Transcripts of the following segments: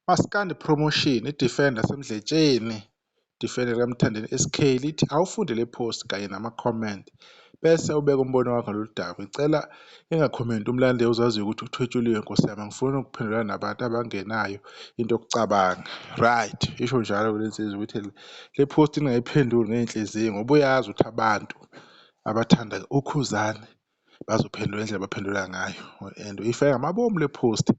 Maskandi promotion idefender semdletsheni defender kaMthandeni SK lithi awufunde le post kanye nama-comment bese ubeka umbono wakho lolu daba. Ngicela ingakhomenti umlandeli uzaziyo ukuthi uthwetshuliwe nkosi yami, angifuni ukuphendulana nabantu abangenayo into yokucabanga. Right, isho njalo le nsizwa ukuthi le post ingayiphenduli ngey'nhliziyo ngoba uyazi ukuthi abantu abathanda ukhuzane bazophendula indlela abaphendula ngayo and uyifake ngamabomu le post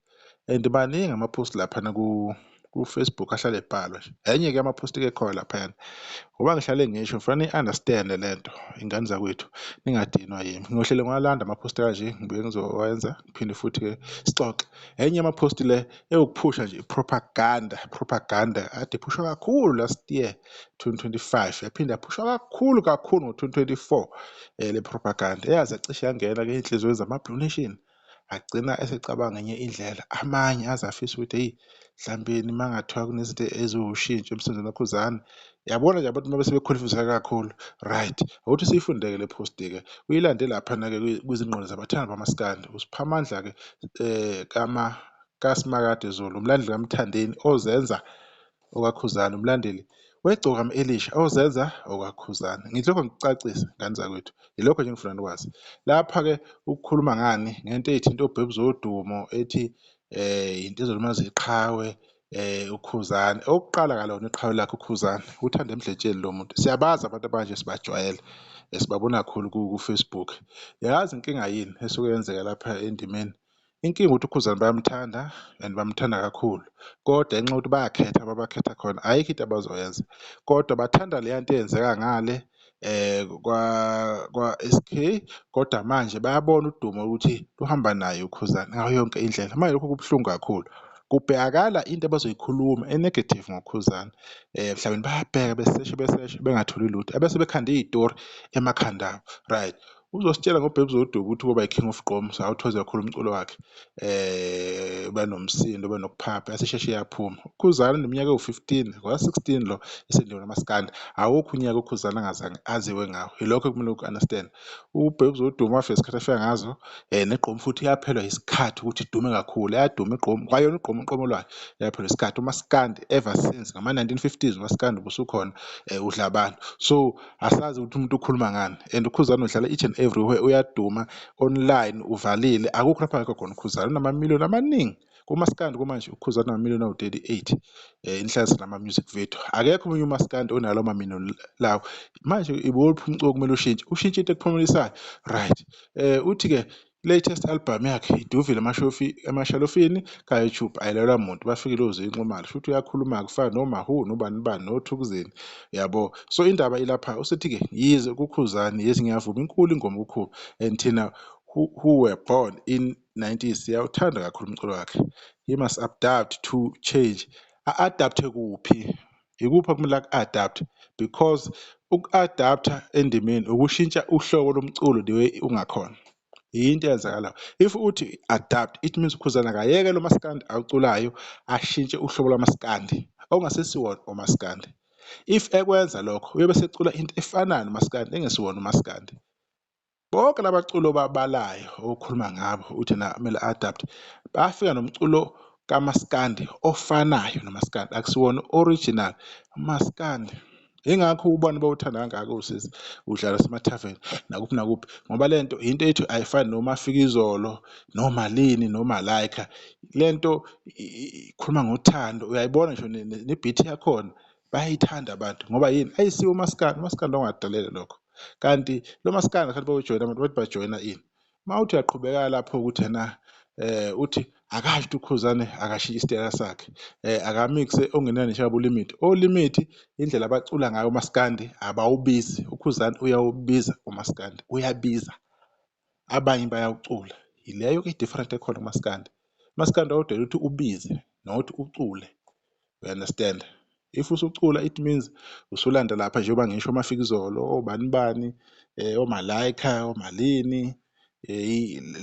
and maningi ama-post laphana ku-Facebook ahlale ebhalwa nje. Enye-ke ama-post-ke khona laphayana ngoba ngihlale ngisho fanele i-understand-e lento, ingane zakwethu ningadinwa yimi. Ngiyohlele ngiwalanda ama-post kanje ngibuye ngizowenza ngiphinde futhi-ke sixoxe. Enye ama-post le ewukuphusha nje propaganda ade iphushwa kakhulu last year 2025 yaphinde yaphushwa kakhulu ngo-2024 le propaganda eyaze acishe yangena-ke ey'nhliziyweni zama-Blue Nation agcina esecabanga ngenye indlela. Amanye aze afise ukuthi eyi mhlawumbeni uma ngathiwa kunezinto eziwushintsho emsebenzini wakhuzani. Yabona nje abantu uma bese bekhonfyuzeka kakhulu. Right, ukuthi siyifundeke le post-ke uyilande laphana-ke kwizingqondo zabathandi bamaskandi. Usipha amandla-ke kaSimakade Zulu, umlandeli kaMthandeni ozenza okwakhuzani, umlandeli weGcokama Elisha ozenza okwakhuzani. Ngilokho ngikucacisa ngane zakwethu, yilokho nje engifuna nikwazi. Lapha-ke ukukhuluma ngani ngento ey'thinta obhebu zodumo ethi into ezolimaza iqhawe ukhuzani. Okokuqala kalona iqhawe lakhe ukhuzani uthanda emdletsheni lo muntu. Siyabazi abantu abanje sibajwayele sibabona kakhulu ku-Facebook. Yazi inkinga yini esuke yenzeka lapha endimeni? Inkinga ukuthi ukhuzani bayamthanda and bamthanda kakhulu, kodwa ngenxa yokuthi bayakhetha ababakhetha khona ayikho into abazoyenza, kodwa bathanda leya nto eyenzeka ngale kwa-SK, kodwa manje bayabona udumo ukuthi luhamba naye ukhuzani ngayo yonke indlela. Manje lokho kubuhlungu kakhulu. Kubhekakala into abazoyikhuluma e-negative ngokhuzani, mhlawumbe bayabheka beseshe bengatholi lutho ebese bekhanda iy'tori emakhanda abo. Right, uzositshela ngobhebu zodumo ukuthi kuba i-King of Gqom, sawuthokoza kakhulu umculo wakhe, uba nomsindo, uba nokuphapha, yasisheshe yaphuma. uKhuzani neminyaka ewu-15 ngoka-16 lo esendliwe namaskandi, awukho unyaka uKhuzani angazange aziwe ngawo. Yilokho okumele uku-understand. Ubhebu zodumo wafika isikhathi afika ngazo neGqom futhi yaphelwa isikhathi ukuthi idume kakhulu, yaduma iGqom kwayona uGqom uqomo lwayo yaphelwa isikhathi. UMaskandi ever since ngama-1950s uMaskandi ubusukhona udla abantu, so asazi ukuthi umuntu ukhuluma ngani. And uKhuzani udlala each and everywhere, uyaduma online, uvalile, akukho lapha angekho khona uKhuzani. Unamamiliyoni amaningi kuMaskandi kumanje, uKhuzani unamamiliyoni awu-38 inhlansi nama-music video. Akekho omunye uMaskandi onalawo mamiliyoni lawo. Manje iwuphi umculo okumele ushintshe into ekuphumelisayo. Right, uthi-ke latest album yakhe iduvile emashalofini ka-YouTube ayilalwa muntu, bafikile oZinxumalo futhi uyakhuluma kufana noMahu nobani bani noThukuzini, yabo. So indaba ilapha usethi-ke yize kuKhuzani, yes ngiyavuma inkulu ingoma kukhulu and thina who were born in 90s siyawuthanda kakhulu umculo wakhe. He must adapt to change. A-adapte kuphi? Ikuphi okumele aku-adapte? Because uku-adapta endimeni ukushintsha uhlobo lomculo the way ungakhona, yinto eyenzakalayo. If uthi adapt, it means uKhuzani akayeke lo maskandi awuculayo ashintshe uhlobo lwamaskandi okungasesiwona umaskandi. If ekwenza lokho uyobe secula into efanayo nomaskandi engesiwona umaskandi. Bonke labaculo babalayo okhuluma ngabo uthi na kumele adapt, bafika nomculo kamaskandi ofanayo nomaskandi, akusiwona original umaskandi. Ingakho ubani bawuthanda kangaka usisi udlala esemathaveni nakuphi nakuphi, ngoba lento into ethi ayifani noMafikizolo noMalini noMalaika. Lento ikhuluma ngothando, uyayibona ngisho ne-beat yakhona bayayithanda abantu ngoba yini? Ayisiwo umaskandi, umaskandi ongadalele lokho. Kanti lo maskandi akhanti bawujoyina abantu bathi bajoyina ini? Uma uthi uyaqhubeka lapho ukuthi yena uthi akasho ukuthi uKhuzani akashintshe isitayela sakhe, akamixe ongenani nishaba uLimit. OLimit indlela abacula ngayo umaskandi abawubizi, uKhuzani uyawubiza umaskandi, uyabiza, abanye bayawucula. Yileyo-ke i-different ekhona kumaskandi. Umaskandi awudeli ukuthi ubize nokuthi ucule, you understand? If usucula it means usulanda lapha njengoba ngisho oMafikizolo, obani bani, oMalaika, oMalini,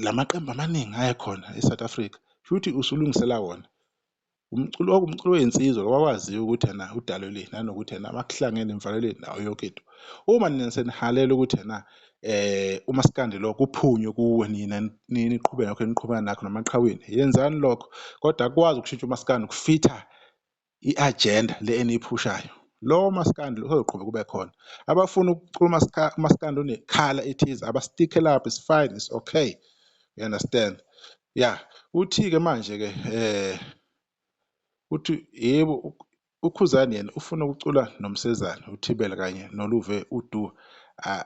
lamaqembu amaningi ayekhona eSouth Africa, futhi usulungisela wona. umculo wey'nsizwa wakwaziyo ukuthi udalelwe nanokuthi makuhlangene nivalelwe nawo yonke into. Uma nina senihalela ukuthi umaskandi lo kuphunywe kuwe nina niqhubeke ngakho eniqhubeka nakho namaqhaweni, yenzani lokho, kodwa akwazi ukushintsha umaskandi ukufitha i-agenda le eniyiphushayo. Lowo maskandi uzoqhubeka kube khona. Abafuna ukucula umaskandi onekhala ethize abastikhe lapho, it's fine, it's okay, you understand. Yeah, uthi-ke manje-ke uthi yebo uKhuzani yena ufuna ukucula noMsezane, uThibela kanye noLuve uDuh.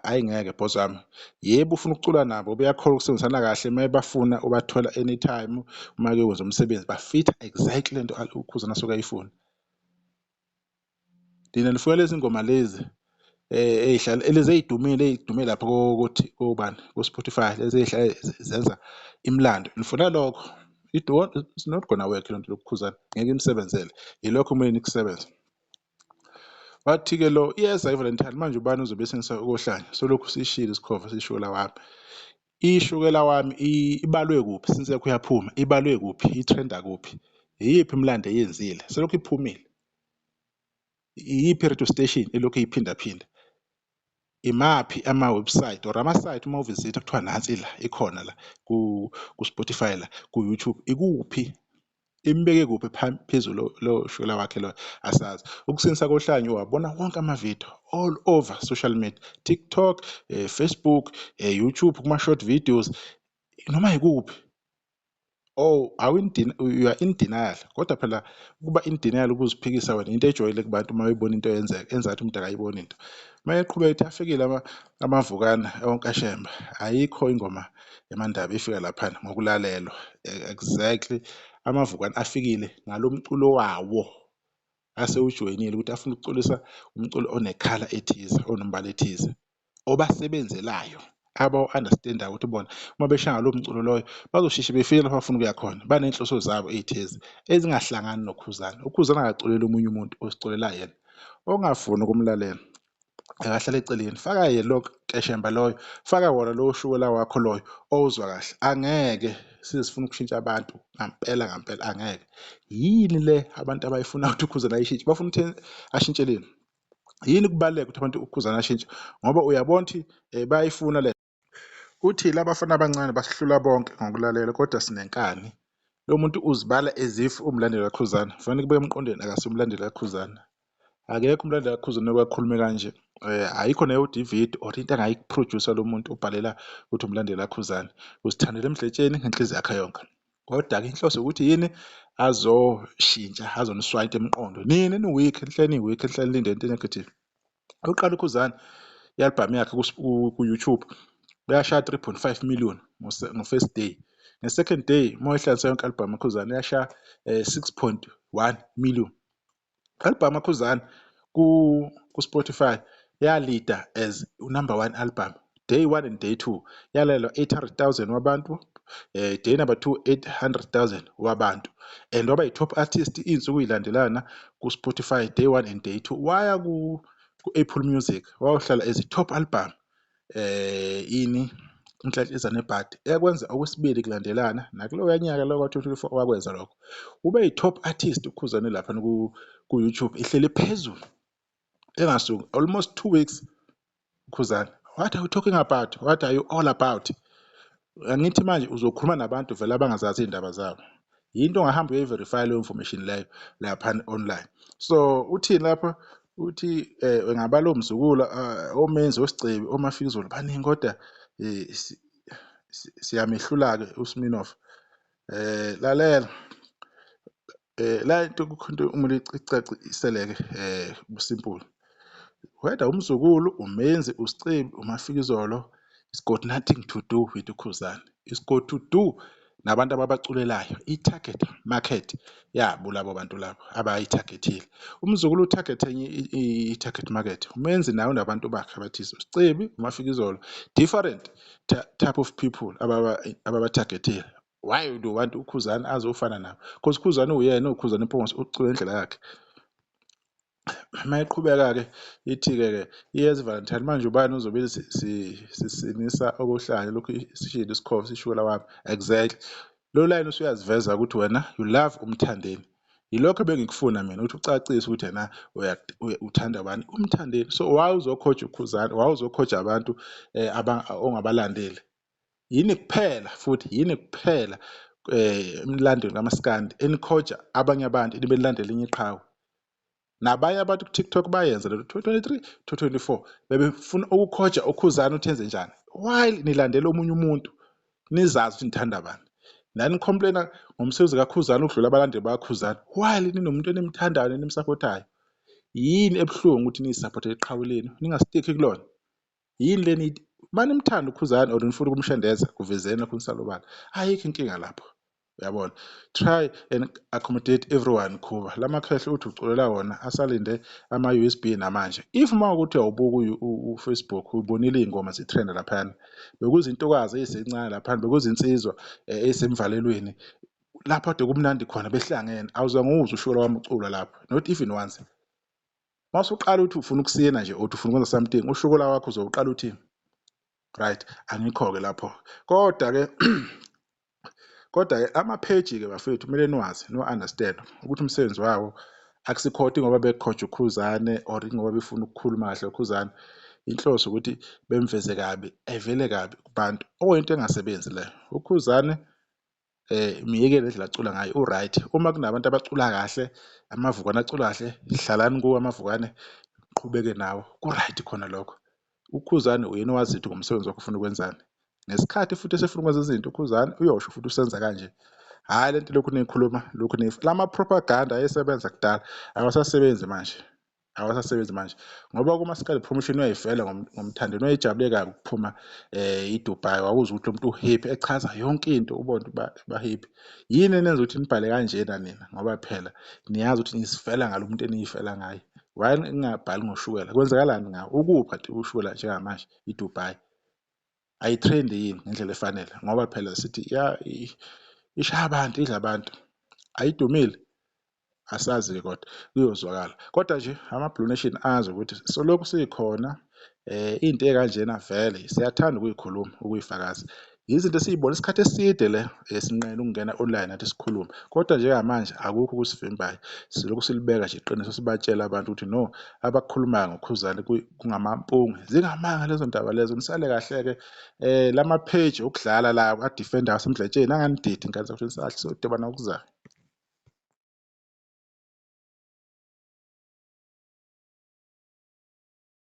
Ayingeke bhozi wami, yebo ufuna ukucula nabo, beyakholwa ukusebenzisana kahle mayebafuna ubathola anytime uma kwenza umsebenzi bafitha exactly lento uKhuzani asuke ayifuna. Lina nifuke lezi ngoma lezi lezi ey'dume lapho kobani ko-Spotify, lezi ey'hlala zenza imlando, nifuna lokho. It's not gonna work lento lokuKhuzani, ngeke imsebenzele, yilokho kumele nikusebenze. Wathi-ke lo iyeza iValentine manje ubani uzobe esengisa ukohlanya, solokhu sishilo isikhova sishukela wami. Ishukela wami ibalwe kuphi, sinsekho uyaphuma, ibalwe kuphi, itrenda kuphi, iyiphi imlando eyenzile, selokhu iphumile. Iyiphi radio station elokhu iyiphindaphinda, imaphi ama-website or ama-site uma uvisitha kuthiwa nansi la ikhona la ku-Spotify la ku-YouTube, ikuphi, imbeke kuphi phezulu lo shukela wakhe lo asazi. Ukusindisa kohlanya wabona wonke amavidiyo all over social media, TikTok, Facebook, YouTube, kuma-short videos, noma yikuphi. Oh, you are in denial, kodwa phela ukuba in denial ukuziphikisa wena into ejwayele kubantu uma bebona into yenzeka, enzathi umuntu akayiboni into. Uma eqhubeka ethi afikile amavukana onkashemba, ayikho ingoma yamandaba ifika laphana ngokulalelwa exactly. Amavukana afikile ngalo mculo wawo asewujoyinile ukuthi afuna ukuculisa umculo onekhala ethize, onombala ethize, obasebenzelayo, abawu-understand-ayo ukuthi bona uma beshaya ngalo mculo loyo bazosheshe befike lapho bafuna ukuya khona, baney'nhloso zabo ey'thize ezingahlangani noKhuzani. UKhuzani angaculela omunye umuntu, oziculela yena. Ongafuni ukumlalela akahlale eceleni, faka yena lo nkeshemba loyo, faka wona lowo shukela wakho loyo owuzwa kahle. Angeke sifuna ukushintsha abantu ngampela ngampela, angeke. Yini le abantu abayifuna ukuthi uKhuzani ayishintshe, bafuna ukuthi ashintshele yini kubaluleka ukuthi abantu uKhuzani ashintshe, ngoba uyabona ukuthi bayayifuna le. Uthi labafana abancane basihlula bonke ngokulalela kodwa sinenkani. Lo muntu uzibala as if umlandeli kaKhuzani, kufanele kube emqondweni akasiyo umlandeli kaKhuzani. Akekho umlandeli kaKhuzani okwakhulume kanje. Ayikho neyo-DVD or into angayiproducer lo muntu ubhalela ukuthi umlandeli kaKhuzani, uzithandela emdletsheni ngenhliziyo yakhe yonke. Kodwa-ke inhloso ukuthi yini, azoshintsha, azoniswayita emqondo. Nini ni-weak, nihleli ni-weak, nihleli nilinde into negative. Uqala uKhuzani i-album yakhe ku-YouTube yashaya 3.5 million ngo-first day. Nge-second day uma uyihlanganisa yonke i-album kaKhuzani yashaya 6.1 million. I-album kaKhuzani ku-Spotify yalida as number 1 album, day 1 and day 2 yalalelwa 800,000 wabantu, day number 2 800,000 wabantu, and waba yi-top artist iy'nsuku ey'landelana ku-Spotify day 1 and day 2. Waya ku-Apple Music wayohlala as i-top album ini Inhlanhla Nebhadi, yakwenza okwesibili kulandelana nakuloya nyaka lo ka-2024 wakwenza lokho. Ube yi-top artist uKhuzani lapha ku-YouTube, ihleli phezulu engasuki almost 2 weeks. Khuzani, what are you talking about, what are you all about? Angithi manje uzokhuluma nabantu vele abangazazi iy'ndaba zabo, yinto ongahamba uyoyi-verify leyo information leyo lapha online. So uthini lapha, uthi ngabala omzukula, omenzi, osigcebi, omafikizolo baningi, kodwa siyamehlula-ke uSminoff. Lalela la into kukhona umele icacisele-ke uSimpulu, whether umzukulu, umenzi, usicebi, umafikizolo, it's got nothing to do with uKhuzani. It's got to do nabantu ababaculelayo, i-target market yabo labo bantu labo abayi-target-ile. Umzukulu utarget enye i-target market, umenzi nawe unabantu bakhe abathize, usicebi, umafikizolo, different type of people ababa-target-ile. Why do you want uKhuzani azofana nabo? Because uKhuzani uyena, uKhuzani impongose ucula indlela yakhe. Mayiqhubeka-ke ithi-ke iyeza iValentine manje ubani uzobe sisinisa okohlanya, lokhu sishilo isikhova sishukela wami. Exactly, lo line usuyaziveza ukuthi wena you love uMthandeni, yilokho bengikufuna mina ukuthi ucacise ukuthi yena uthanda bani, umthandeni. So why uzokhoja uKhuzani, why uzokhoja abantu ongabalandeli? Yini kuphela futhi yini kuphela emlandweni kaMaskandi enikhoja abanye abantu nibe lilandela linye iqhawe? Nabanye abantu ku-TikTok bayenza lento 2023 2024 bebefuna ukukhoja uKhuzani ukuthi enze njani. Why nilandela omunye umuntu nizazi ukuthi nithanda bani? Nani complaina ngomsebenzi kaKhuzani ukudlula abalandeli bakaKhuzani. Why ninomuntu enimthandayo nenimsupportayo? Yini ebuhlungu ukuthi niyisupporte iqhawe lenu ningastikhi kulona? Yini leni manje nimthanda uKhuzani or nifuna ukumshendeza kuvezeni lapho nisalobala? Ayikho inkinga lapho. Uyabona, try and accommodate everyone. Khuba lamakhehle uthi uculela wona asalinde ama-USB namanje. If uma ukuthi awubuka uFacebook ubonile iy'ngoma zitrenda laphana, bekuzintokazi ezisencane laphana, bekuzinsizwa ezisemvalelweni lapho kade kumnandi khona behlangene. Awuzange uzwe ushukela wami ucula lapho, not even once. Masuqala uthi ufuna ukusiyena nje uthi ufuna ukwenza something, ushukela wakho uzowuqala uthi right, angikho-ke lapho. Kodwa-ke ama-page-ke bafethu kumele niwazi no-understand ukuthi umsebenzi wawo akusikhodi ngoba bekhoja uKhuzani or ngoba befuna ukukhuluma kahle uKhuzani. Inhloso ukuthi bemveze kabi, evele kabi kubantu. Okuyinto engasebenzi leyo. uKhuzani miyekele indlela acula ngayo u-right. Uma kunabantu abacula kahle, amavukane acula kahle, hlalani kuwo amavukane, qhubeke nawo, ku-right khona lokho. uKhuzani uyena owazi ukuthi ngomsebenzi wakho ufuna ukwenzani. Ngesikhathi futhi esefuna ukwenza izinto uKhuzani uyosho futhi usenza kanje. Hhayi lento lokhu niyikhuluma lokhu lama-propaganda ayesebenza kudala awasasebenzi manje, awasasebenzi manje ngoba kumaskandi promotion uyayivela ngomthandeni wayejabule kabi ukuphuma eDubai. Wawuzwa ukuthi lo muntu u-happy echaza yonke into ubone ukuthi ba-happy. Yini enenza ukuthi nibhale kanjena nina ngoba phela niyazi ukuthi nisifela ngalo muntu eniyifela ngayo? Why ngingabhali ngoshukela? Kwenzakalani ngawo? Ukuphi kanti ushukela njengamanje iDubai? Ayithrendi yini ngendlela efanele? Ngoba phela sithi ishaya abantu, idla abantu. Ayidumile? Asazi-ke kodwa kuyozwakala. Kodwa nje ama-Blue Nation azi ukuthi solokhu sikhona into ey'kanjena vele siyathanda ukuyikhuluma, ukuyifakaza. Izinto esiy'bona isikhathi eside le sinqena ukungena online nathi sikhulume. Kodwa njengamanje akukho okusivimbayo. Silokhu silibeka nje iqiniso sibatshela abantu ukuthi no, abakukhulumayo ngoKhuzani kungamampunge. Zingamanga lezo ndaba lezo. Nisale kahle-ke lama-page okudlala la adifendayo asemdletsheni anganididi ngani ukuthi nisahle sodibana okuzayo.